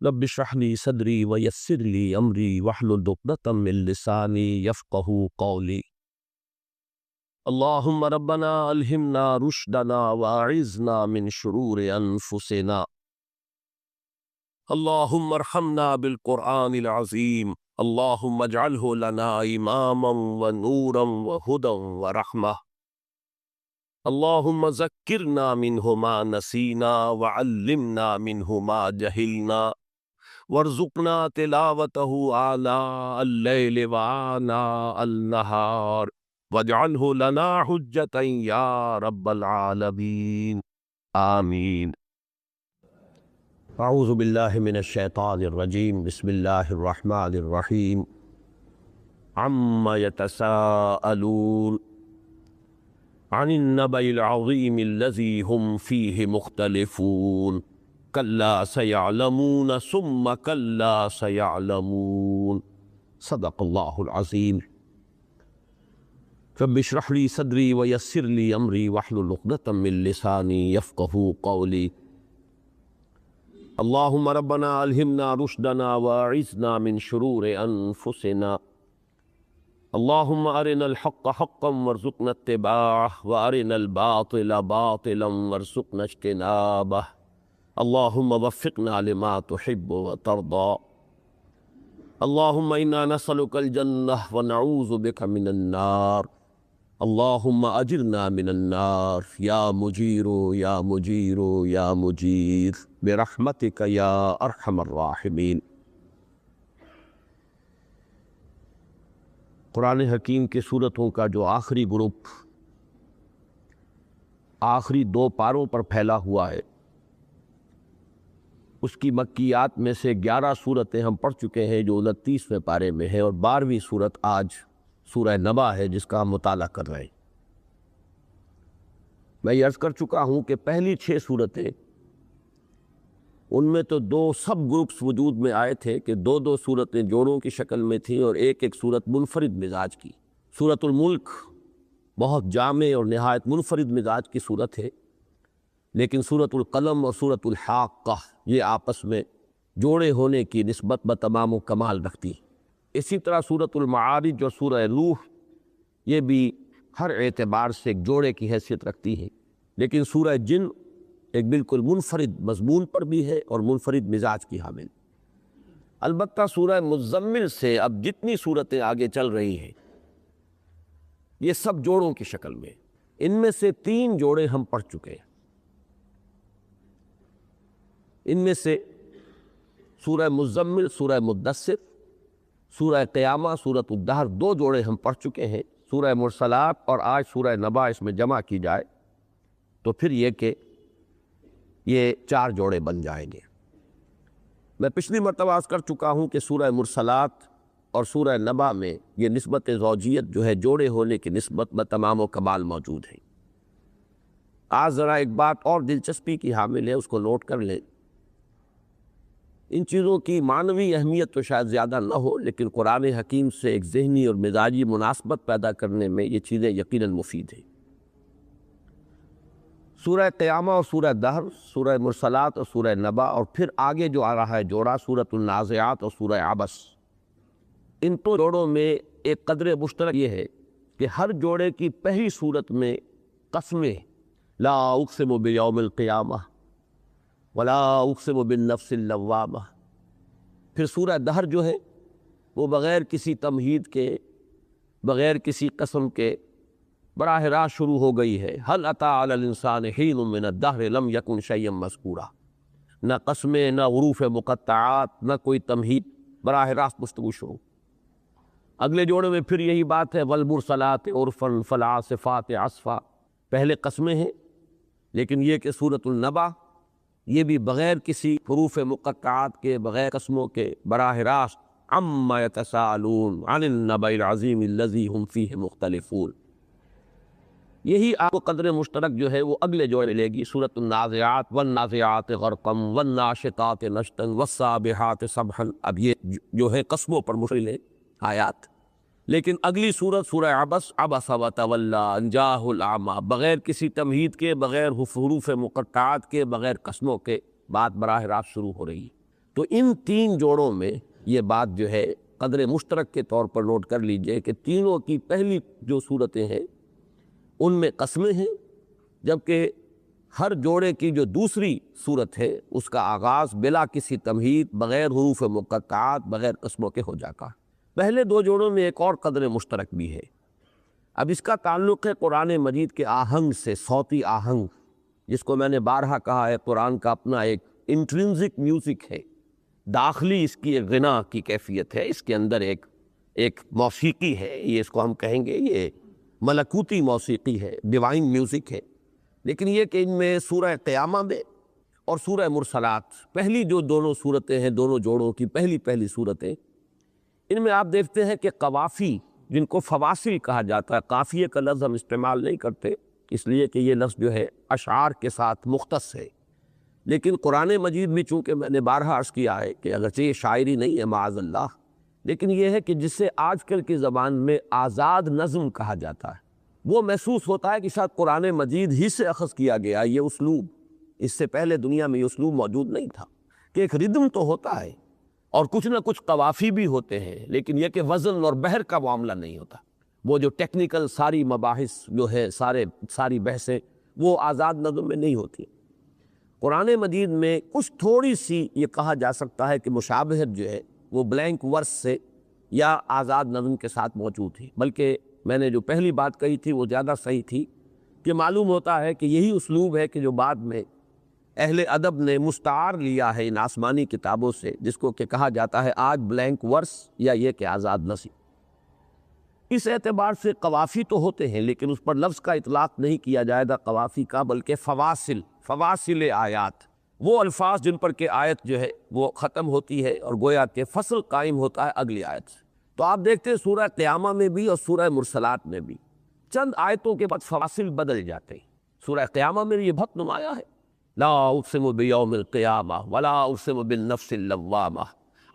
رب اشرح لي صدري ويسر لي امري واحلل عقدة من لساني يفقهوا قولي. اللهم ربنا الهمنا رشدنا واعذنا من شرور انفسنا. اللهم ارحمنا بالقرآن العظيم. اللهم اجعله لنا اماما ونورا وهدى ورحمة. اللهم ذكرنا منه ما نسينا وعلمنا منه ما جهلنا وارزقنا تلاوته آناء الليل وآناء النهار واجعله لنا حجة يا رب العالمين آمين. اعوذ باللہ من الشیطان الرجیم. بسم اللہ الرحمن الرحیم. عما يتساءلون عن النبأ العظیم الذی هم فیہ مختلفون کلا سیعلمون ثم کلا سیعلمون. صدق اللہ العظیم. رب اشرح لی صدری ویسر لی امری واحلل عقدۃ من لسانی یفقہوا قولی. اللہم ربنا الہمنا رشدنا واعذنا من شرور انفسنا. اللہم ارنا الحق حقا وارزقنا اتباعه وارنا الباطل باطلا وارزقنا اجتنابه. اللہم وفقنا لما تحب وترضى. اللہم انا نسألک الجنہ ونعوذ بک من النار. اللہم اجرنا من النار یا مجیر یا مجیر یا مجیر برحمتک یا ارحم الراحمین. قرآن حکیم کے سورتوں کا جو آخری گروپ آخری 2 پاروں پر پھیلا ہوا ہے، اس کی مکیات میں سے 11 سورتیں ہم پڑھ چکے ہیں جو 29ویں پارے میں ہے، اور 12ویں سورت آج سورہ نبا ہے جس کا ہم مطالعہ کر رہے ہیں. میں یہ عرض کر چکا ہوں کہ پہلی 6 سورتیں ان میں تو 2 سب گروپس وجود میں آئے تھے کہ 2 سورتیں جوڑوں کی شکل میں تھیں اور ایک سورت منفرد مزاج کی. سورت الملک بہت جامع اور نہایت منفرد مزاج کی سورت ہے، لیکن سورت القلم اور سورت الحاقہ یہ آپس میں جوڑے ہونے کی نسبت بتمام و کمال رکھتی ہیں. اسی طرح سورت المعارج اور سورہ روح یہ بھی ہر اعتبار سے ایک جوڑے کی حیثیت رکھتی ہیں، لیکن سورہ جن ایک بالکل منفرد مضمون پر بھی ہے اور منفرد مزاج کی حامل. البتہ سورہ مزمل سے اب جتنی صورتیں آگے چل رہی ہیں یہ سب جوڑوں کی شکل میں. ان میں سے 3 جوڑے ہم پڑھ چکے ہیں. ان میں سے سورہ مزمل، سورہ مدثر، سورہ قیامہ، سورۃ الدہر 2 جوڑے ہم پڑھ چکے ہیں. سورہ مرسلات اور آج سورہ نبا اس میں جمع کی جائے تو پھر یہ کہ یہ 4 جوڑے بن جائیں گے. میں پچھلی مرتبہ عرض کر چکا ہوں کہ سورہ مرسلات اور سورہ نبا میں یہ نسبت زوجیت جو ہے جوڑے ہونے کی نسبت بتمام و کمال موجود ہے. آج ذرا ایک بات اور دلچسپی کی حامل ہے، اس کو نوٹ کر لیں. ان چیزوں کی معنوی اہمیت تو شاید زیادہ نہ ہو، لیکن قرآن حکیم سے ایک ذہنی اور مزاجی مناسبت پیدا کرنے میں یہ چیزیں یقیناً مفید ہیں. سورہ قیامہ اور سورہ دہر، سورہ مرسلات اور سورہ نبا، اور پھر آگے جو آ رہا ہے جوڑا سورۃ النازعات اور سورہ عبس، ان 2 جوڑوں میں ایک قدر مشترک یہ ہے کہ ہر جوڑے کی پہلی صورت میں قسمیں، لا اقسم بیوم القیامہ ولا اقسم بالنفس اللوامہ. پھر سورہ دہر جو ہے وہ بغیر کسی تمہید کے، بغیر کسی قسم کے براہ راست شروع ہو گئی ہے. هل اتى على الانسان حين من الدهر لم يكن شيئا مذكورا. نہ قسمیں، نہ حروف مقطعات، نہ کوئی تمہید، براہ راست گفتگو شروع. اگلے جوڑے میں پھر یہی بات ہے، والمرسلات عرفا فالعاصفات عصفا. پہلے قسمیں ہیں، لیکن یہ کہ سورۃ النبا یہ بھی بغیر کسی حروف مقطعات کے، بغیر قسموں کے، براہ راست عما يتساءلون عن النبأ العظیم الذی هم فیہ مختلفون. یہی آپ کو قدر مشترک جو ہے وہ اگلے جوڑے ملے گی، سورۃ النازعات، والنازعات غرقا والناشطات نشطا والسابحات سبحا. اب یہ جو ہے قسموں پر مشتمل ہے آیات، لیکن اگلی سورت سورہ عبس، عبس وتولی ان جاءہ الاعمی، بغیر کسی تمہید کے، بغیر حروف مقطعات کے، بغیر قسموں کے، بات براہ راست شروع ہو رہی ہے. تو ان تین جوڑوں میں یہ بات جو ہے قدر مشترک کے طور پر نوٹ کر لیجئے کہ تینوں کی پہلی جو صورتیں ہیں ان میں قسمیں ہیں، جبکہ ہر جوڑے کی جو دوسری صورت ہے اس کا آغاز بلا کسی تمہید، بغیر حروف مقطعات، بغیر قسموں کے ہو جاتا ہے۔ پہلے دو جوڑوں میں ایک اور قدر مشترک بھی ہے۔ اب اس کا تعلق ہے قرآن مجید کے آہنگ سے، صوتی آہنگ، جس کو میں نے بارہا کہا ہے قرآن کا اپنا ایک انٹرنزک میوزک ہے، داخلی اس کی ایک غنا کی کیفیت ہے، اس کے اندر ایک موسیقی ہے، یہ اس کو ہم کہیں گے یہ ملکوتی موسیقی ہے، ڈیوائن میوزک ہے۔ لیکن یہ کہ ان میں سورہ قیامہ میں اور سورہ مرسلات، پہلی جو دونوں صورتیں ہیں، دونوں جوڑوں کی پہلی صورتیں، ان میں آپ دیکھتے ہیں کہ قوافی، جن کو فواصل کہا جاتا ہے، قافیے کا لفظ ہم استعمال نہیں کرتے اس لیے کہ یہ لفظ جو ہے اشعار کے ساتھ مختص ہے، لیکن قرآن مجید بھی چونکہ میں نے بارہا عرض کیا ہے کہ اگرچہ یہ شاعری نہیں ہے معاذ اللہ، لیکن یہ ہے کہ جسے آج کل کی زبان میں آزاد نظم کہا جاتا ہے، وہ محسوس ہوتا ہے کہ شاید قرآن مجید ہی سے اخذ کیا گیا یہ اسلوب، اس سے پہلے دنیا میں یہ اسلوب موجود نہیں تھا کہ ایک ردم تو ہوتا ہے اور کچھ نہ کچھ قوافی بھی ہوتے ہیں، لیکن یہ کہ وزن اور بحر کا معاملہ نہیں ہوتا، وہ جو ٹیکنیکل ساری مباحث جو ہے، ساری بحثیں وہ آزاد نظم میں نہیں ہوتی۔ قرآن مجید میں کچھ تھوڑی سی یہ کہا جا سکتا ہے کہ مشابہت جو ہے وہ بلینک ورس سے یا آزاد نظم کے ساتھ موجود تھی، بلکہ میں نے جو پہلی بات کہی تھی وہ زیادہ صحیح تھی کہ معلوم ہوتا ہے کہ یہی اسلوب ہے کہ جو بعد میں اہل ادب نے مستعار لیا ہے ان آسمانی کتابوں سے، جس کو کہ کہا جاتا ہے آج بلینک ورس یا یہ کہ آزاد نظم۔ اس اعتبار سے قوافی تو ہوتے ہیں لیکن اس پر لفظ کا اطلاق نہیں کیا جائے گا قوافی کا، بلکہ فواصل آیات، وہ الفاظ جن پر کہ آیت جو ہے وہ ختم ہوتی ہے اور گویا کہ فصل قائم ہوتا ہے اگلی آیت سے۔ تو آپ دیکھتے ہیں سورہ قیامہ میں بھی اور سورہ مرسلات میں بھی چند آیتوں کے بعد فواصل بدل جاتے ہیں۔ سورہ قیامہ میں یہ بہت نمایاں ہے، لا اقسم بیوم القیامہ ولا اقسم بالنفس اللوامہ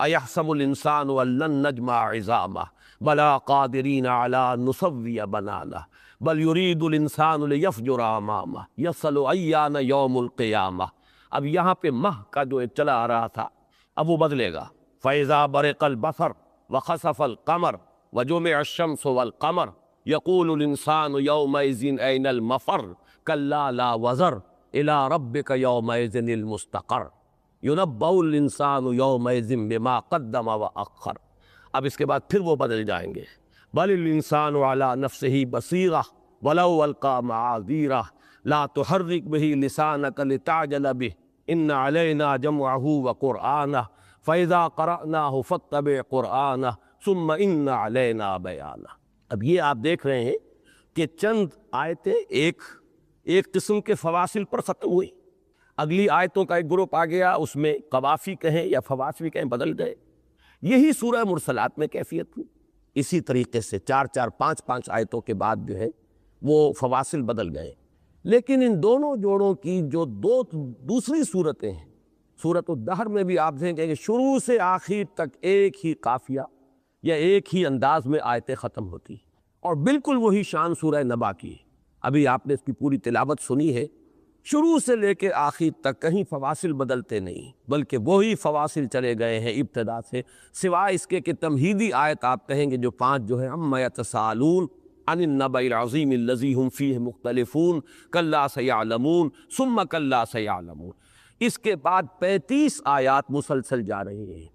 ایحسب الانسان ان لن نجمع عظامہ بلا قادرین علی ان نسوی بنانہ بل یرید الانسان لیفجر امامہ یسأل ایان یوم القیامہ۔ اب یہاں پہ مہ کا جو چلا آ رہا تھا اب وہ بدلے گا، فَإِذَا بَرِقَ الْبَصَرُ وَخَسَفَ الْقَمَرُ وَجُمِعَ الشَّمْسُ وَالْقَمَرُ يَقُولُ الْإِنسَانُ يَوْمَئِذٍ أَيْنَ الْمَفَرُّ كَلَّا لَا وَزَرَ إِلَىٰ رَبِّكَ يَوْمَئِذٍ الْمُسْتَقَرُّ يُنَبَّأُ الْإِنسَانُ يَوْمَئِذٍ بِمَا قَدَّمَ وَأَخَّرَ۔ اب اس کے بعد پھر وہ بدل جائیں گے، بَلِ الْإِنسَانُ عَلَىٰ نَفْسِهِ بَصِيرَةٌ وَلَوْ أَلْقَىٰ مَعَاذِيرَهُ لَا تُحَرِّكْ بِهِ لِسَانَكَ لِتَعْجَلَ بِهِ إِنَّ عَلَيْنَا جَمْعَهُ وَقُرْآنَهُ فَإِذَا قَرَأْنَاهُ فَاتَّبِعْ قُرْآنَهُ ثُمَّ إِنَّ عَلَيْنَا بَيَانَهُ۔ اب یہ آپ دیکھ رہے ہیں کہ چند آیتیں ایک قسم کے فواصل پر ختم ہوئی، اگلی آیتوں کا ایک گروپ آ گیا، اس میں قوافی کہیں یا فواصل کہیں بدل گئے۔ یہی سورہ مرسلات میں کیفیت تھی، اسی طریقے سے 4 5 آیتوں کے بعد جو ہے وہ فواصل بدل گئے۔ لیکن ان دونوں جوڑوں کی جو دوسری صورتیں ہیں، سورۃ الدہر میں بھی آپ دیکھیں گے کہ شروع سے آخر تک ایک ہی قافیہ یا ایک ہی انداز میں آیتیں ختم ہوتی ہیں، اور بالکل وہی شان سورہ نبا کی ہے۔ ابھی آپ نے اس کی پوری تلاوت سنی ہے، شروع سے لے کے آخر تک کہیں فواصل بدلتے نہیں، بلکہ وہی فواصل چلے گئے ہیں ابتدا سے، سوائے اس کے کہ تمہیدی آیت آپ کہیں گے جو 5 جو ہے عما یتساءلون عن النبأ العظیم الذی هم فیہ مختلفون کلا سیعلمون ثم کلا سیعلمون۔ اس کے بعد 35 آیات مسلسل جا رہی ہیں،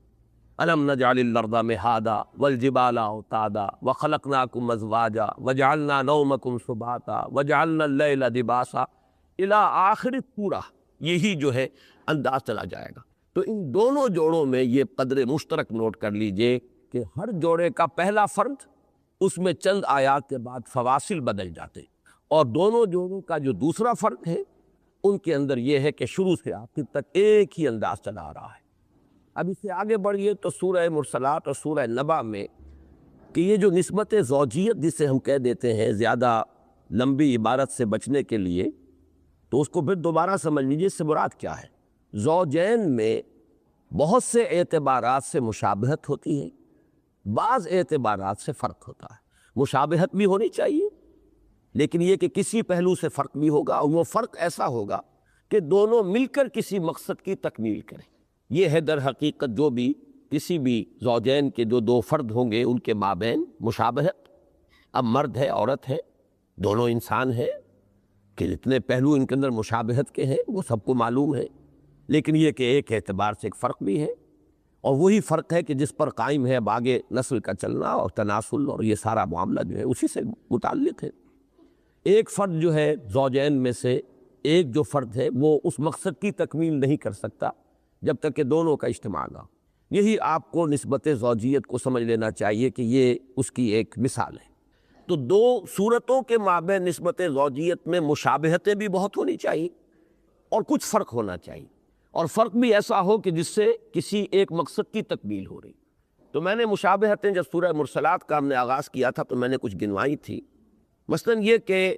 الم نجعل الارض مہادا والجبال اوتادا وخلقناکم ازواجا وجعلنا نومکم سباتا وجعلنا اللیل لباسا الی آخر پورا یہی جو ہے انداز چلا جائے گا۔ تو ان دونوں جوڑوں میں یہ قدر مشترک نوٹ کر لیجئے کہ ہر جوڑے کا پہلا فرد، اس میں چند آیات کے بعد فواصل بدل جاتے، اور دونوں جوڑوں کا جو دوسرا فرد ہے ان کے اندر یہ ہے کہ شروع سے آخر تک ایک ہی انداز چلا آ رہا ہے۔ اب اس سے آگے بڑھیے تو سورہ مرسلات اور سورہ نبا میں کہ یہ جو نسبت زوجیت جسے ہم کہہ دیتے ہیں زیادہ لمبی عبارت سے بچنے کے لیے، تو اس کو پھر دوبارہ سمجھ لیجیے اس سے مراد کیا ہے۔ زوجین میں بہت سے اعتبارات سے مشابہت ہوتی ہے، بعض اعتبارات سے فرق ہوتا ہے۔ مشابہت بھی ہونی چاہیے لیکن یہ کہ کسی پہلو سے فرق بھی ہوگا، اور وہ فرق ایسا ہوگا کہ دونوں مل کر کسی مقصد کی تکمیل کریں۔ یہ ہے در حقیقت جو بھی کسی بھی زوجین کے جو دو فرد ہوں گے ان کے مابین مشابہت. اب مرد ہے عورت ہے دونوں انسان ہیں کہ جتنے پہلو ان کے اندر مشابہت کے ہیں وہ سب کو معلوم ہے، لیکن یہ کہ ایک اعتبار سے ایک فرق بھی ہے، اور وہی فرق ہے کہ جس پر قائم ہے اب آگے نسل کا چلنا اور تناسل اور یہ سارا معاملہ جو ہے اسی سے متعلق ہے. ایک فرد جو ہے زوجین میں سے ایک جو فرد ہے وہ اس مقصد کی تکمیل نہیں کر سکتا جب تک کہ دونوں کا اجتماع نہ ہو. یہی آپ کو نسبت زوجیت کو سمجھ لینا چاہیے کہ یہ اس کی ایک مثال ہے. تو دو صورتوں کے مابین نسبت زوجیت میں مشابہتیں بھی بہت ہونی چاہیے اور کچھ فرق ہونا چاہیے، اور فرق بھی ایسا ہو کہ جس سے کسی ایک مقصد کی تکمیل ہو رہی. تو میں نے مشابہتیں جب سورہ مرسلات کا ہم نے آغاز کیا تھا تو میں نے کچھ گنوائی تھی. مثلاً یہ کہ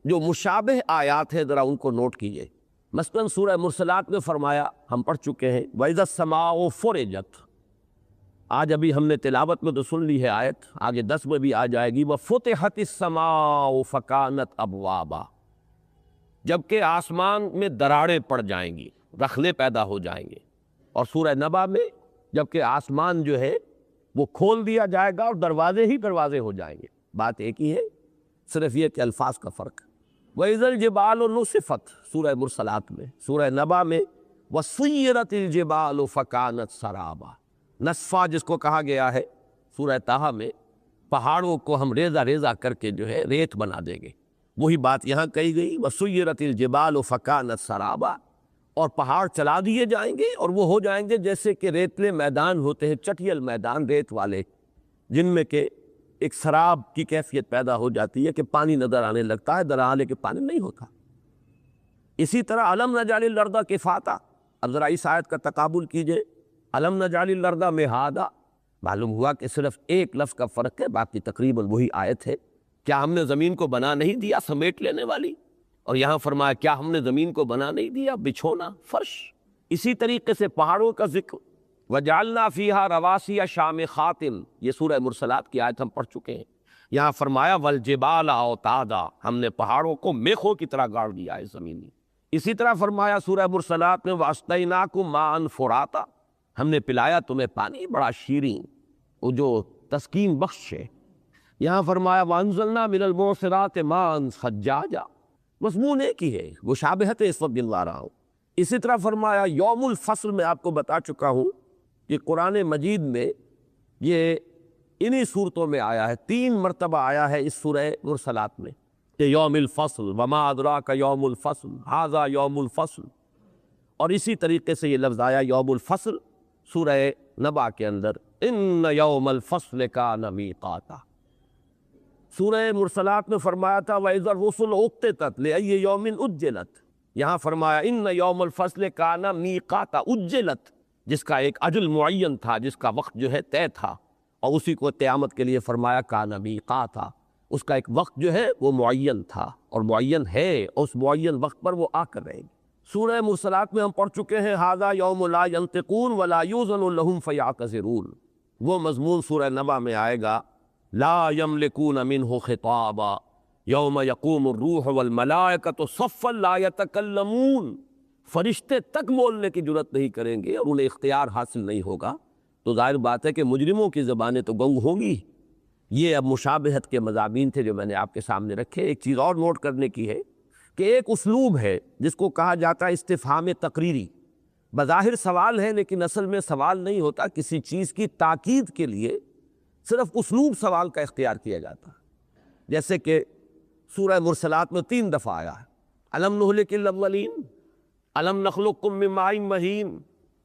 جو مشابہ آیات ہے ذرا ان کو نوٹ کیجئے. مثلاً سورہ مرسلات میں فرمایا، ہم پڑھ چکے ہیں وَإِذَا السَّمَاءُ فُرِجَتْ. آج ابھی ہم نے تلاوت میں تو سن لی ہے آیت، آگے 10 میں بھی آ جائے گی وَفُتِحَتِ السَّمَاءُ فَكَانَتْ أَبْوَابًا. جبکہ آسمان میں دراڑیں پڑ جائیں گی، رخلے پیدا ہو جائیں گے. اور سورہ نبا میں جبکہ آسمان جو ہے وہ کھول دیا جائے گا اور دروازے ہی دروازے ہو جائیں گے. بات ایک ہی ہے، صرف یہ کہ الفاظ کا فرق. وَإِذَا الْجِبَالُ نُصِفَتْ سورہ مرسلات میں، سورہ نبا میں وَسُيِّرَتِ الْجِبَالُ فَكَانَتْ سَرَابًا. نصفہ جس کو کہا گیا ہے سورہ طٰہٰ میں، پہاڑوں کو ہم ریزہ ریزہ کر کے جو ہے ریت بنا دیں گے. وہی بات یہاں کہی گئی وَسُيِّرَتِ الْجِبَالُ فَكَانَتْ سَرَابًا. اور پہاڑ چلا دیے جائیں گے اور وہ ہو جائیں گے جیسے کہ ریتلے میدان ہوتے ہیں، چٹیل میدان ریت والے، جن میں کہ ایک سراب کی کیفیت پیدا ہو جاتی ہے کہ پانی نظر آنے لگتا ہے، درحالے کہ پانی نہیں ہوتا. اسی طرح الم نجعل الارض کفاتا. اب ذرا اس آیت کا تقابل کیجئے، الم نجعل الارض مہادا. معلوم ہوا کہ صرف ایک لفظ کا فرق ہے، باقی تقریباً وہی آیت ہے. کیا ہم نے زمین کو بنا نہیں دیا سمیٹ لینے والی؟ اور یہاں فرمایا کیا ہم نے زمین کو بنا نہیں دیا بچھونا فرش. اسی طریقے سے پہاڑوں کا ذکر وَجَعَلْنَا فِيهَا رَوَاسِيَ شَامِخَاتٍ، یہ سورہ مرسلات کی آیت ہم پڑھ چکے ہیں. یہاں فرمایا وَالْجِبَالَ أَوْتَادًا، ہم نے پہاڑوں کو میخوں کی طرح گاڑ دیا ہے زمین میں. اسی طرح فرمایا سورہ مرسلات میں وَأَسْقَيْنَاكُم مَاءً فُرَاتًا، ہم نے پلایا تمہیں پانی بڑا شیریں، وہ جو تسکین بخش ہے. یہاں فرمایا وَأَنزَلْنَا مِنَ الْمُعْصِرَاتِ مَاءً ثَجَّاجًا. مضمون ایک ہی ہے، مشابہت اس وقت دلوا رہا ہوں. اسی طرح فرمایا یوم الفصل میں آپ کو بتا چکا ہوں کہ قرآن مجید میں یہ انہی صورتوں میں آیا ہے، 3 مرتبہ آیا ہے اس سورہ مرسلات میں کہ یوم الفصل وما ادراک یوم الفصل ھذا یوم الفصل. اور اسی طریقے سے یہ لفظ آیا یوم الفصل سورہ نبا کے اندر ان یوم الفصل کان میقاتا. سورہ مرسلات میں فرمایا تھا وَإِذَا الرُّسُلُ أُقِّتَتْ لِأَيِّ يَوْمٍ أُجِّلَتْ. یہاں فرمایا ان یوم الفصل کان میقاتا اجلت، جس کا ایک اجل معین تھا، جس کا وقت جو ہے طے تھا، اور اسی کو قیامت کے لیے فرمایا کان میقاتا. اس کا ایک وقت جو ہے وہ معین تھا اور معین ہے، اور اس معین وقت پر وہ آ کر رہے گی. سورہ مرسلات میں ہم پڑھ چکے ہیں ھذا یوم لا ینطقون ولا یؤذن لهم فیعتذرون. وہ مضمون سورہ نبا میں آئے گا لا یملکون منہ خطابا یوم یقوم الروح والملائکۃ صفا لا یتکلمون. فرشتے تک بولنے کی جرت نہیں کریں گے اور انہیں اختیار حاصل نہیں ہوگا. تو ظاہر بات ہے کہ مجرموں کی زبانیں تو گنگ ہوں گی. یہ اب مشابہت کے مضامین تھے جو میں نے آپ کے سامنے رکھے. ایک چیز اور نوٹ کرنے کی ہے کہ ایک اسلوب ہے جس کو کہا جاتا ہے استفہام تقریری. بظاہر سوال ہے لیکن اصل میں سوال نہیں ہوتا، کسی چیز کی تاکید کے لیے صرف اسلوب سوال کا اختیار کیا جاتا ہے. جیسے کہ سورہ مرسلات میں 3 دفعہ آیا ہے الم نہلک الاولین، الم نخلقکم من ماء مہین،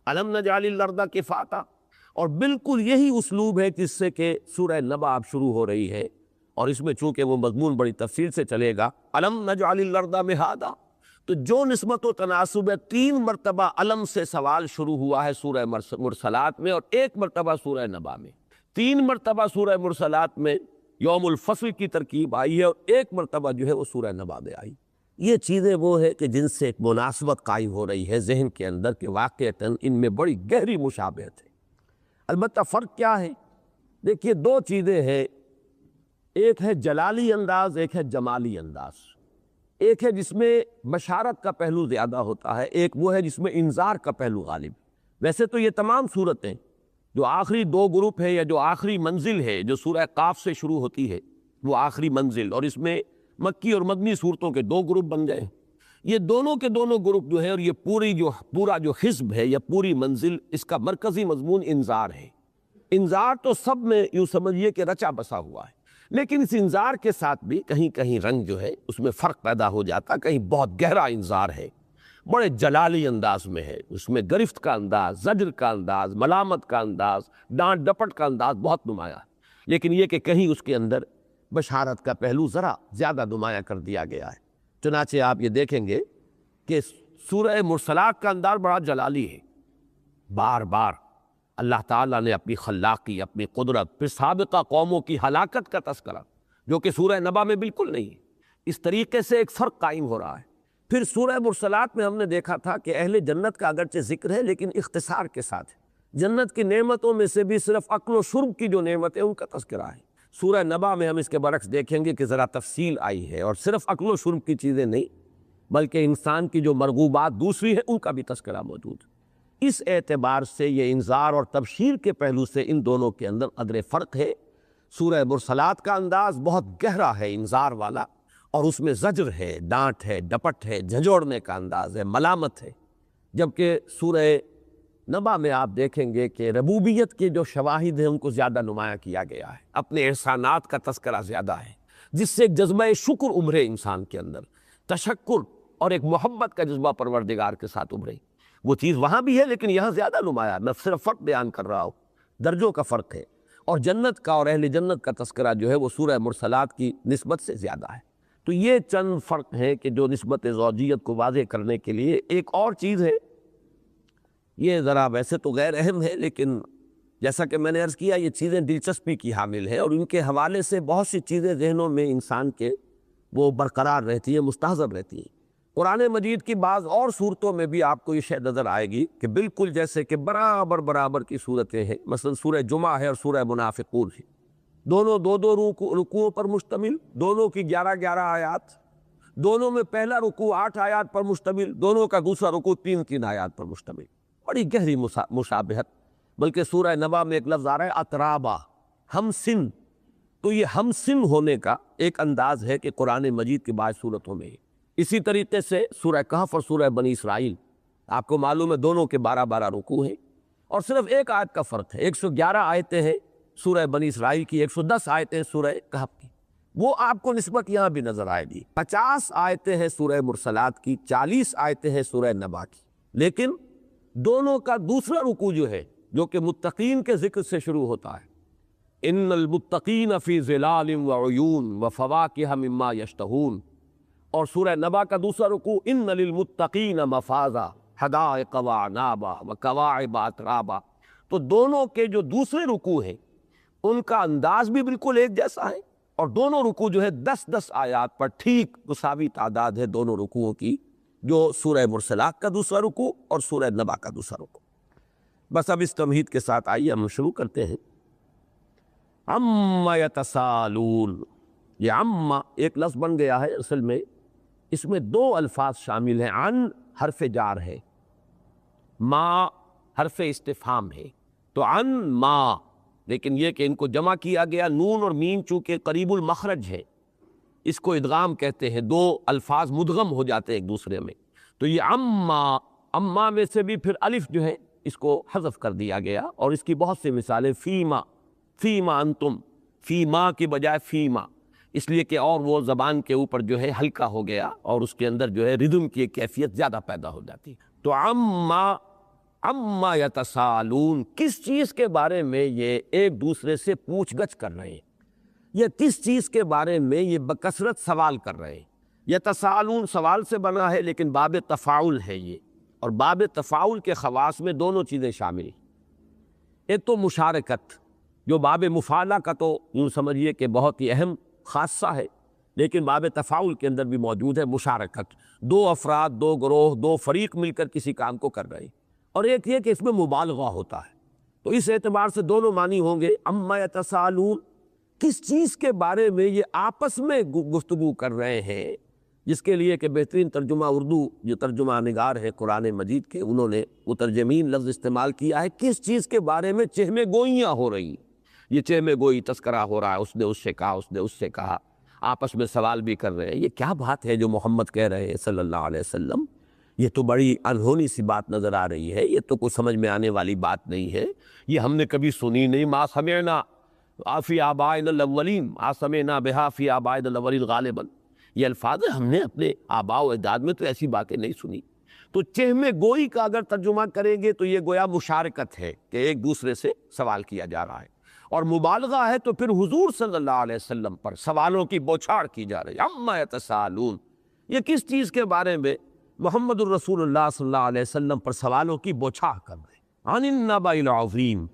الم نجعل الارض کفاتا. اور بالکل یہی اسلوب ہے جس سے کہ سورہ نبا اب شروع ہو رہی ہے، اور اس میں چونکہ وہ مضمون بڑی تفصیل سے چلے گا الم نجعل الارض مہادا. تو جو نسبت و تناسب ہے 3 مرتبہ علم سے سوال شروع ہوا ہے سورہ مرسلات میں اور 1 مرتبہ سورہ نبا میں. 3 مرتبہ سورہ مرسلات میں یوم الفصل کی ترکیب آئی ہے اور 1 مرتبہ جو ہے وہ سورہ نبا میں آئی. یہ چیزیں وہ ہے کہ جن سے ایک مناسبت قائم ہو رہی ہے ذہن کے اندر کہ واقعتاً ان میں بڑی گہری مشابہت ہے. البتہ فرق کیا ہے؟ دیکھیے 2 چیزیں ہیں، ایک ہے جلالی انداز، ایک ہے جمالی انداز. ایک ہے جس میں بشارت کا پہلو زیادہ ہوتا ہے، ایک وہ ہے جس میں انذار کا پہلو غالب. ویسے تو یہ تمام صورتیں جو آخری دو گروپ ہے یا جو آخری منزل ہے جو سورہ قاف سے شروع ہوتی ہے وہ آخری منزل، اور اس میں مکی اور مدنی صورتوں کے دو گروپ بن گئے، یہ دونوں کے دونوں گروپ جو ہے اور یہ پورا جو حزب ہے یا پوری منزل، اس کا مرکزی مضمون انذار ہے۔ انذار تو سب میں یوں سمجھیے کہ رچا بسا ہوا ہے، لیکن اس انذار کے ساتھ بھی کہیں کہیں رنگ جو ہے اس میں فرق پیدا ہو جاتا، کہیں بہت گہرا انذار ہے، بڑے جلالی انداز میں ہے، اس میں گرفت کا انداز، زجر کا انداز، ملامت کا انداز، ڈانٹ ڈپٹ کا انداز بہت نمایاں ہے، لیکن یہ کہ کہیں اس کے اندر بشارت کا پہلو ذرا زیادہ نمایاں کر دیا گیا ہے۔ چنانچہ آپ یہ دیکھیں گے کہ سورہ مرسلات کا انداز بڑا جلالی ہے، بار بار اللہ تعالیٰ نے اپنی خلاقی، اپنی قدرت، پھر سابقہ قوموں کی ہلاکت کا تذکرہ جو کہ سورہ نبا میں بالکل نہیں ہے، اس طریقے سے ایک فرق قائم ہو رہا ہے۔ پھر سورہ مرسلات میں ہم نے دیکھا تھا کہ اہل جنت کا اگرچہ ذکر ہے لیکن اختصار کے ساتھ ہے، جنت کی نعمتوں میں سے بھی صرف اکل و شرب کی جو نعمت ہے ان کا تذکرہ ہے۔ سورہ نبا میں ہم اس کے برعکس دیکھیں گے کہ ذرا تفصیل آئی ہے، اور صرف اکل و شرب کی چیزیں نہیں بلکہ انسان کی جو مرغوبات دوسری ہیں ان کا بھی تذکرہ موجود ہے۔ اس اعتبار سے یہ انذار اور تبشیر کے پہلو سے ان دونوں کے اندر قدر فرق ہے۔ سورہ مرسلات کا انداز بہت گہرا ہے، انذار والا، اور اس میں زجر ہے، ڈانٹ ہے، ڈپٹ ہے، جھنجھوڑنے کا انداز ہے، ملامت ہے، جبکہ سورہ نبا میں آپ دیکھیں گے کہ ربوبیت کے جو شواہد ہیں ان کو زیادہ نمایاں کیا گیا ہے، اپنے احسانات کا تذکرہ زیادہ ہے، جس سے ایک جذبہ شکر ابھرے انسان کے اندر، تشکر اور ایک محبت کا جذبہ پروردگار کے ساتھ ابھرے۔ وہ چیز وہاں بھی ہے لیکن یہاں زیادہ نمایاں، میں صرف فرق بیان کر رہا ہوں، درجوں کا فرق ہے، اور جنت کا اور اہل جنت کا تذکرہ جو ہے وہ سورہ مرسلات کی نسبت سے زیادہ ہے۔ تو یہ چند فرق ہیں کہ جو نسبت زوجیت کو واضح کرنے کے لیے۔ ایک اور چیز ہے، یہ ذرا ویسے تو غیر اہم ہے لیکن جیسا کہ میں نے عرض کیا یہ چیزیں دلچسپی کی حامل ہیں، اور ان کے حوالے سے بہت سی چیزیں ذہنوں میں انسان کے وہ برقرار رہتی ہیں، مستحضر رہتی ہیں۔ قرآن مجید کی بعض اور صورتوں میں بھی آپ کو یہ شے نظر آئے گی کہ بالکل جیسے کہ برابر کی صورتیں ہیں، مثلا سورہ جمعہ ہے اور سورہ منافقون ہے، دونوں دو رکوعوں پر مشتمل، دونوں کی 11 آیات، دونوں میں پہلا رکوع 8 آیات پر مشتمل، دونوں کا دوسرا رکوع 3 آیات پر مشتمل، بڑی گہری مشابہت۔ بلکہ سورہ نبا میں ایک لفظ آ رہا ہے اترابا، ہم سن، تو یہ ہم سن ہونے کا ایک انداز ہے کہ قرآن مجید کی بعض صورتوں میں ہے۔ اسی طریقے سے سورہ کہف اور سورہ بنی اسرائیل، آپ کو معلوم ہے دونوں کے 12 رکوع ہیں، اور صرف ایک آیت کا فرق ہے، 111 آیتیں ہیں سورہ بنی اسرائیل کی، 110 آیتیں سورہ کہف کی، وہ آپ کو نسبت یہاں بھی نظر آئے گی۔ 50 آیتیں ہیں سورہ مرسلات کی، 40 آیتیں ہیں سورہ نبا کی، لیکن دونوں کا دوسرا رکوع جو ہے جو کہ متقین کے ذکر سے شروع ہوتا ہے، ان المتقین فی ظلال وعیون وفواکہ مما یشتہون، اور سورہ نبا کا دوسرا رکوع ان للمتقین مفازا حدائق واعنابا وکواعب اترابا۔ تو دونوں کے جو دوسرے رکوع ہیں ان کا انداز بھی بالکل ایک جیسا ہے، اور دونوں رکوع جو ہے 10 آیات پر ٹھیک مساوی تعداد ہے دونوں رکوعوں کی، جو سورہ مرسلات کا دوسرا رکوع اور سورہ نبا کا دوسرا رکوع۔ بس اب اس تمہید کے ساتھ آئیے ہم شروع کرتے ہیں۔ عما یتسالون، یہ عما ایک لفظ بن گیا ہے، اصل میں اس میں 2 الفاظ شامل ہیں، عن حرف جار ہے، ما حرف استفہام ہے، تو عن ما، لیکن یہ کہ ان کو جمع کیا گیا، نون اور میم چونکہ قریب المخرج ہے، اس کو ادغام کہتے ہیں، 2 الفاظ مدغم ہو جاتے ہیں ایک دوسرے میں، تو یہ اما میں سے بھی پھر الف جو ہے اس کو حذف کر دیا گیا، اور اس کی بہت سی مثالیں، فیما انتم، فیما کی بجائے فیما، اس لیے کہ اور وہ زبان کے اوپر جو ہے ہلکا ہو گیا اور اس کے اندر جو ہے ردم کی ایک کیفیت زیادہ پیدا ہو جاتی۔ تو عما یتسالون، کس چیز کے بارے میں یہ ایک دوسرے سے پوچھ گچھ کر رہے ہیں، یہ کس چیز کے بارے میں یہ بکثرت سوال کر رہے ہیں۔ یتسالون سوال سے بنا ہے لیکن باب تفاعل ہے یہ، اور باب تفاعل کے خواص میں دونوں چیزیں شامل ہیں، ایک تو مشارکت جو باب مفاعلہ کا تو یوں سمجھیے کہ بہت ہی اہم خاصہ ہے، لیکن باب تفاعل کے اندر بھی موجود ہے مشارکت، 2 افراد، 2 گروہ، 2 فریق مل کر کسی کام کو کر رہے ہیں، اور ایک یہ کہ اس میں مبالغہ ہوتا ہے، تو اس اعتبار سے دونوں معنی ہوں گے۔ اما یتسالون، کس چیز کے بارے میں یہ آپس میں گفتگو کر رہے ہیں، جس کے لیے کہ بہترین ترجمہ اردو جو ترجمہ نگار ہے قرآن مجید کے، انہوں نے مترجمین لفظ استعمال کیا ہے کس چیز کے بارے میں چہمے گوئیاں ہو رہی ہیں۔ یہ چہمے گوئی تذکرہ ہو رہا ہے، اس نے اس سے کہا، اس نے اس سے کہا، آپس میں سوال بھی کر رہے ہیں۔ یہ کیا بات ہے جو محمد کہہ رہے ہیں صلی اللہ علیہ وسلم؟ یہ تو بڑی انہونی سی بات نظر آ رہی ہے، یہ تو کوئی سمجھ میں آنے والی بات نہیں ہے، یہ ہم نے کبھی سنی نہیں۔ ما سمعنا فی آبائنا الاولین، ما سمعنا بہا فی آبائنا الاولین غالباً، یہ الفاظ ہیں، ہم نے اپنے آباء و اجداد میں تو ایسی باتیں نہیں سنی۔ تو چہمے گوئی کا اگر ترجمہ کریں گے تو یہ گویا مشارکت ہے کہ ایک دوسرے سے سوال کیا جا رہا ہے، اور مبالغہ ہے تو پھر حضور صلی اللہ علیہ وسلم پر سوالوں کی بوچھاڑ کی جا رہی ہے۔ عما یتساءلون، یہ کس چیز کے بارے میں محمد الرسول اللہ صلی اللہ علیہ وسلم پر سوالوں کی بوچھاڑ کر رہے ہیں؟ عن النبأ العظیم۔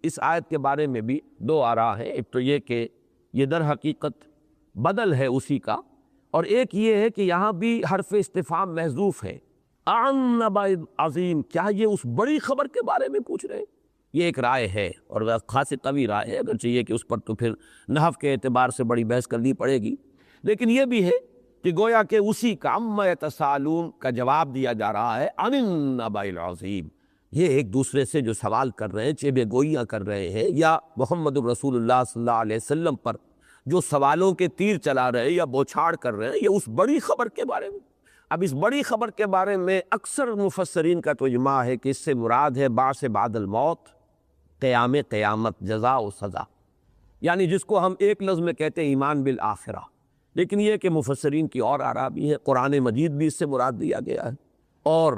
اس آیت کے بارے میں بھی دو آراء ہیں، ایک تو یہ کہ یہ در حقیقت بدل ہے اسی کا، اور ایک یہ ہے کہ یہاں بھی حرف استفہام محذوف ہے۔ عن النبأ العظیم، کیا یہ اس بڑی خبر کے بارے میں پوچھ رہے ہیں؟ یہ ایک رائے ہے، اور خاصی قوی رائے ہے، اگرچہ یہ کہ اس پر تو پھر نحو کے اعتبار سے بڑی بحث کرنی پڑے گی، لیکن یہ بھی ہے کہ گویا کہ اسی کا عما یتساءلون کا جواب دیا جا رہا ہے عن النبأ العظیم۔ یہ ایک دوسرے سے جو سوال کر رہے ہیں، چیبے گوئیاں کر رہے ہیں، یا محمد الرسول اللہ صلی اللہ علیہ وسلم پر جو سوالوں کے تیر چلا رہے ہیں یا بوچھاڑ کر رہے ہیں، یہ اس بڑی خبر کے بارے میں۔ اب اس بڑی خبر کے بارے میں اکثر مفسرین کا تو اجماع ہے کہ اس سے مراد ہے بعث بعد الموت، قیام قیامت، جزا و سزا، یعنی جس کو ہم ایک لفظ میں کہتے ہیں ایمان بالآخرہ۔ لیکن یہ کہ مفسرین کی اور آراء بھی ہے، قرآن مجید بھی اس سے مراد دیا گیا ہے، اور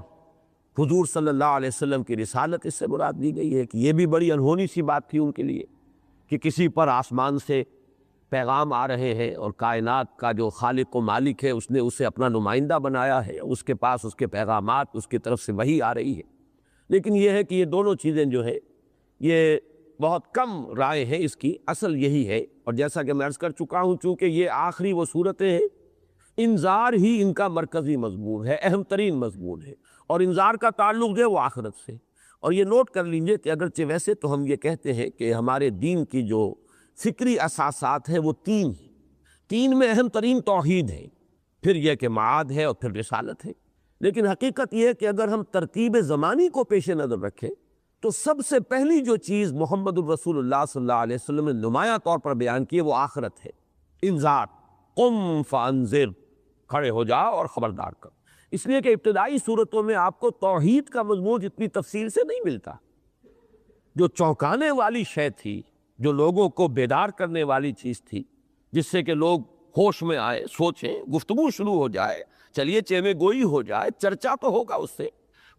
حضور صلی اللہ علیہ وسلم کی رسالت اس سے مراد دی گئی ہے، کہ یہ بھی بڑی انہونی سی بات تھی ان کے لیے کہ کسی پر آسمان سے پیغام آ رہے ہیں، اور کائنات کا جو خالق و مالک ہے اس نے اسے اپنا نمائندہ بنایا ہے، اس کے پاس اس کے پیغامات، اس کی طرف سے وحی آ رہی ہے۔ لیکن یہ ہے کہ یہ دونوں چیزیں جو ہے یہ بہت کم رائے ہیں اس کی، اصل یہی ہے، اور جیسا کہ میں عرض کر چکا ہوں چونکہ یہ آخری وہ صورتیں ہیں، انذار ہی ان کا مرکزی مضمون ہے، اہم ترین مضمون ہے، اور انذار کا تعلق جو ہے وہ آخرت سے۔ اور یہ نوٹ کر لیجئے کہ اگرچہ ویسے تو ہم یہ کہتے ہیں کہ ہمارے دین کی جو فکری اساسات ہیں وہ تین ہیں، تین میں اہم ترین توحید ہے، پھر یہ کہ معاد ہے، اور پھر رسالت ہے، لیکن حقیقت یہ ہے کہ اگر ہم ترتیب زمانی کو پیش نظر رکھیں تو سب سے پہلی جو چیز محمد الرسول اللہ صلی اللہ علیہ وسلم نے نمایاں طور پر بیان کی ہے وہ آخرت ہے۔ انذار، قم فانذر، کھڑے ہو جا اور خبردار کر، اس لیے کہ ابتدائی صورتوں میں آپ کو توحید کا مضمون جتنی تفصیل سے نہیں ملتا۔ جو چونکانے والی شے تھی، جو لوگوں کو بیدار کرنے والی چیز تھی، جس سے کہ لوگ ہوش میں آئے، سوچیں، گفتگو شروع ہو جائے، چلیے چیمے گوئی ہو جائے، چرچا تو ہوگا اس سے،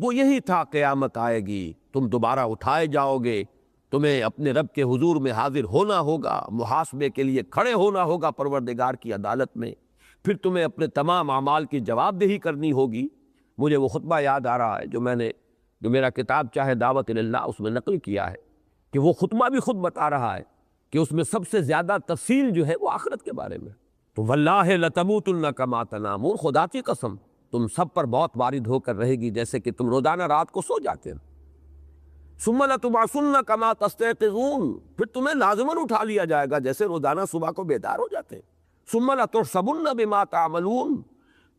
وہ یہی تھا قیامت آئے گی، تم دوبارہ اٹھائے جاؤ گے، تمہیں اپنے رب کے حضور میں حاضر ہونا ہوگا، محاسبے کے لیے کھڑے ہونا ہوگا پروردگار کی عدالت میں، پھر تمہیں اپنے تمام اعمال کی جواب دہی کرنی ہوگی۔ مجھے وہ خطبہ یاد آ رہا ہے جو میرا کتاب چاہے دعوت اللہ اس میں نقل کیا ہے، کہ وہ خطبہ بھی خود بتا رہا ہے کہ اس میں سب سے زیادہ تفصیل جو ہے وہ آخرت کے بارے میں۔ تو واللہ لتموتن کما تنامون، خدا کی قسم تم سب پر موت وارد ہو کر رہے گی جیسے کہ تم روزانہ رات کو سو جاتے ہیں۔ ثم لتبعثن کما تستيقظون، پھر تمہیں لازماً اٹھا لیا جائے گا جیسے روزانہ صبح کو بیدار ہو جاتے ہیں۔ ثم لتحسبن بما تعملون،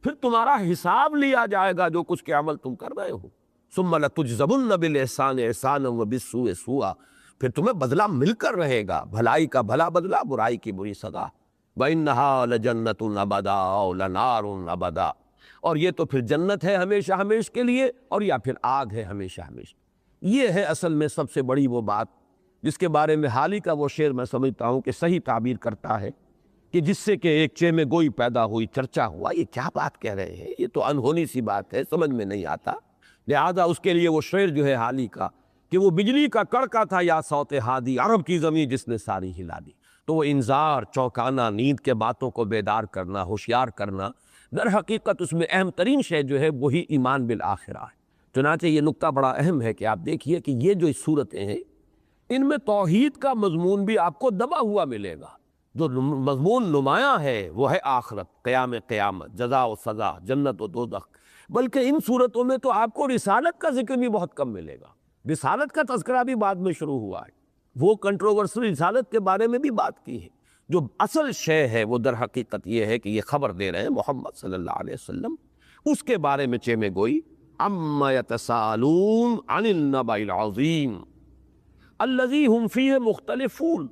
پھر تمہارا حساب لیا جائے گا جو کچھ کے عمل تم کر رہے ہو۔ ثم لتجزون بالاحسان احسانا وبالسوء سوءا، پھر تمہیں بدلہ مل کر رہے گا، بھلائی کا بھلا بدلہ، برائی کی بری سزا۔ وَإِنَّهَا لَجَنَّةٌ أَبَدًا أَوْ لَنَارٌ أَبَدًا، اور یہ تو پھر جنت ہے ہمیشہ ہمیش کے لیے، اور یا پھر آگ ہے ہمیشہ ہمیش۔ یہ ہے اصل میں سب سے بڑی وہ بات جس کے بارے میں حال ہی کا وہ شعر میں سمجھتا ہوں کہ صحیح تعبیر کرتا ہے، کہ جس سے کہ ایک چیمے گوئی پیدا ہوئی، چرچا ہوا، یہ کیا بات کہہ رہے ہیں، یہ تو انہونی سی بات ہے، سمجھ میں نہیں آتا۔ لہذا اس کے لیے وہ شعر جو ہے حال ہی کا کہ وہ بجلی کا کڑکا تھا یا صوت ہادی، عرب کی زمین جس نے ساری ہلا دی۔ تو وہ انذار، چونکانا، نیند کے باتوں کو بیدار کرنا، ہوشیار کرنا، در حقیقت اس میں اہم ترین شے جو ہے وہی ایمان بالآخرہ ہے۔ چنانچہ یہ نقطہ بڑا اہم ہے کہ آپ دیکھیے کہ یہ جو صورتیں ہیں ان میں توحید کا مضمون بھی آپ کو دبا ہوا ملے گا۔ جو مضمون نمایاں ہے وہ ہے آخرت، قیام قیامت، جزا و سزا، جنت و دوزخ، بلکہ ان صورتوں میں تو آپ کو رسالت کا ذکر بھی بہت کم ملے گا۔ رسالت کا تذکرہ بھی بعد میں شروع ہوا ہے، وہ کنٹروورسل رسالت کے بارے میں بھی بات کی ہے جو اصل شے ہے وہ در حقیقت یہ ہے کہ یہ خبر دے رہے ہیں محمد صلی اللہ علیہ وسلم اس کے بارے میں چیمے گوئی، عما یتساءلون عن النبأ العظیم الذی ہم فیہ مختلفون،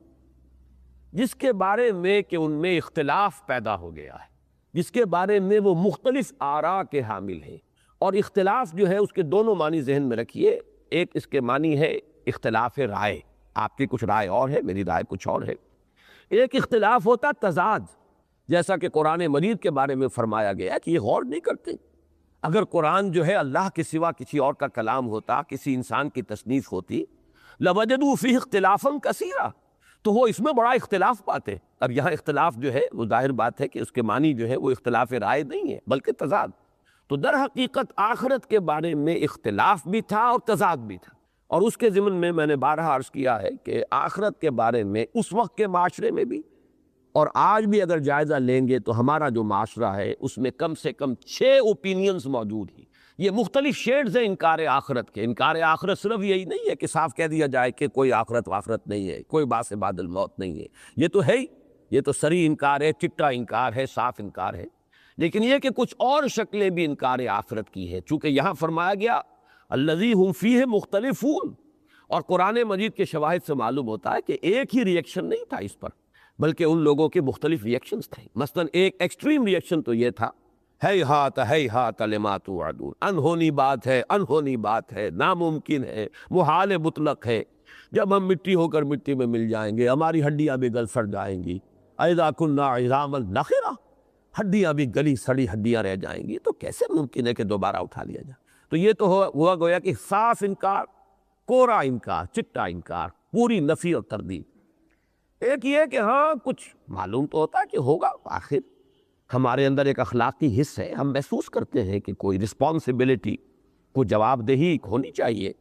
جس کے بارے میں کہ ان میں اختلاف پیدا ہو گیا ہے، جس کے بارے میں وہ مختلف آراء کے حامل ہیں۔ اور اختلاف جو ہے اس کے دونوں معنی ذہن میں رکھیے، ایک اس کے معنی ہے اختلاف رائے، آپ کی کچھ رائے اور ہے، میری رائے کچھ اور ہے۔ ایک اختلاف ہوتا تضاد، جیسا کہ قرآن مجید کے بارے میں فرمایا گیا کہ یہ غور نہیں کرتے۔ اگر قرآن جو ہے اللہ کے سوا کسی اور کا کلام ہوتا، کسی انسان کی تصنیف ہوتی، لوجدوا فیہ اختلافا کثیرا، تو وہ اس میں بڑا اختلاف پاتے۔ اب یہاں اختلاف جو ہے وہ ظاہر بات ہے کہ اس کے معنی جو ہے وہ اختلاف رائے نہیں ہے بلکہ تضاد۔ تو در حقیقت آخرت کے بارے میں اختلاف بھی تھا اور تضاد بھی تھا، اور اس کے ضمن میں نے بارہا عرض کیا ہے کہ آخرت کے بارے میں اس وقت کے معاشرے میں بھی اور آج بھی اگر جائزہ لیں گے تو ہمارا جو معاشرہ ہے اس میں کم سے کم 6 اوپینینز موجود ہیں۔ یہ مختلف شیڈز ہیں انکار آخرت کے۔ انکار آخرت صرف یہی نہیں ہے کہ صاف کہہ دیا جائے کہ کوئی آخرت نہیں ہے، کوئی باس بعد الموت نہیں ہے، یہ تو ہے ہی، یہ تو سری انکار ہے، چٹا انکار ہے، صاف انکار ہے۔ لیکن یہ کہ کچھ اور شکلیں بھی انکار آخرت کی ہے، چونکہ یہاں فرمایا گیا الذی ہم فیہ مختلفون، اور قرآن مجید کے شواہد سے معلوم ہوتا ہے کہ ایک ہی ریئیکشن نہیں تھا اس پر، بلکہ ان لوگوں کے مختلف ریئیکشنز تھے۔ مثلا ایک ایکسٹریم ریئیکشن تو یہ تھا ہیہات لما توعدون، انہونی بات ہے، انہونی بات ہے، ناممکن ہے، محال مطلق ہے، جب ہم مٹی ہو کر مٹی میں مل جائیں گے ہماری ہڈیاں بھی گل سڑ جائیں گی، اذا کنا عظاما نخرا، ہڈیاں بھی گلی سڑی ہڈیاں رہ جائیں گی، تو کیسے ممکن ہے کہ دوبارہ اٹھا لیا جائے؟ تو یہ تو ہوا گویا کہ صاف انکار، کورا انکار، چٹا انکار، پوری نفی اور تردید۔ ایک یہ کہ ہاں کچھ معلوم تو ہوتا ہے کہ ہوگا، آخر ہمارے اندر ایک اخلاقی حص ہے، ہم محسوس کرتے ہیں کہ کوئی رسپانسبلٹی، کوئی جواب دہی ہونی چاہیے،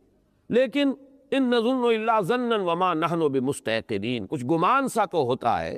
لیکن ان نظن الا ظنا وما نحن بمستيقنين، کچھ گمان سا تو ہوتا ہے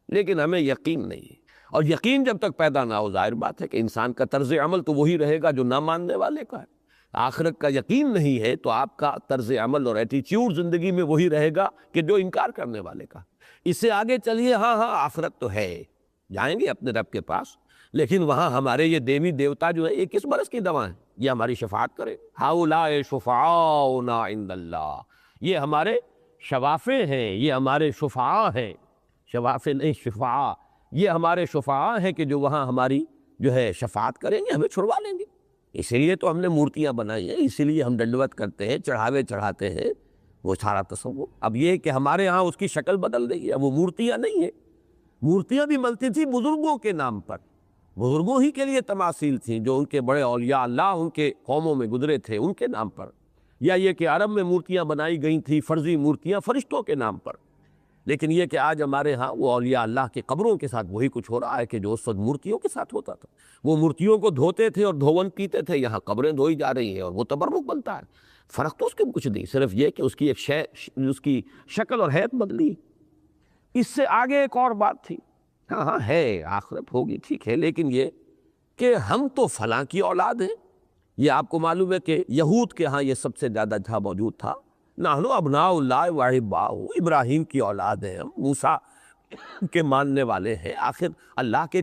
لیکن ہمیں یقین نہیں ہے۔ اور یقین جب تک پیدا نہ ہو، ظاہر بات ہے کہ انسان کا طرز عمل تو وہی رہے گا جو نہ ماننے والے کا ہے۔ آخرت کا یقین نہیں ہے تو آپ کا طرز عمل اور ایٹیچیوڈ زندگی میں وہی رہے گا کہ جو انکار کرنے والے کا۔ اس سے آگے چلیے، ہاں آخرت تو ہے، جائیں گے اپنے رب کے پاس، لیکن وہاں ہمارے یہ دیوی دیوتا جو ہے یہ کس برس کی دوا ہیں؟ یہ ہماری شفاعت کرے۔ ہؤلاء شفعاؤنا عند اللہ، یہ ہمارے شفاعے ہیں، یہ ہمارے شفعاء ہیں، شفاعے نہیں شفعاء، یہ ہمارے شفعاء ہیں کہ جو وہاں ہماری جو ہے شفاعت کریں گے، ہمیں چھڑوا لیں گے۔ اسی لیے تو ہم نے مورتیاں بنائی ہیں، اسی لیے ہم ڈنڈوت کرتے ہیں، چڑھاوے چڑھاتے ہیں، وہ سارا تصور۔ اب یہ کہ ہمارے ہاں اس کی شکل بدل رہی ہے، اب وہ مورتیاں نہیں ہیں، مورتیاں بھی ملتی تھی بزرگوں کے نام پر، بزرگوں ہی کے لیے تماثیل تھیں جو ان کے بڑے اولیاء اللہ ان کے قوموں میں گزرے تھے، ان کے نام پر، یا یہ کہ عرب میں مورتیاں بنائی گئی تھیں فرضی مورتیاں فرشتوں کے نام پر۔ لیکن یہ کہ آج ہمارے ہاں وہ اولیاء اللہ کے قبروں کے ساتھ وہی کچھ ہو رہا ہے کہ جو اس وقت مورتیوں کے ساتھ ہوتا تھا۔ وہ مورتیوں کو دھوتے تھے اور دھون پیتے تھے، یہاں قبریں دھوئی جا رہی ہیں اور وہ تبرک بنتا ہے۔ فرق تو اس کے کچھ نہیں، صرف یہ کہ اس کی ایک اس کی شکل اور حیت بدلی۔ اس سے آگے ایک اور بات تھی، ہاں ہے آخرت ہوگی ٹھیک ہے، لیکن یہ کہ ہم تو فلاں کی اولاد ہیں۔ یہ آپ کو معلوم ہے کہ یہود کے ہاں یہ سب سے زیادہ جہاں موجود تھا، نحن ابناء اللہ واحباؤہ، ابراہیم کی اولاد ہیں ہم، موسیٰ کے ماننے والے ہیں۔ آخر اللہ کے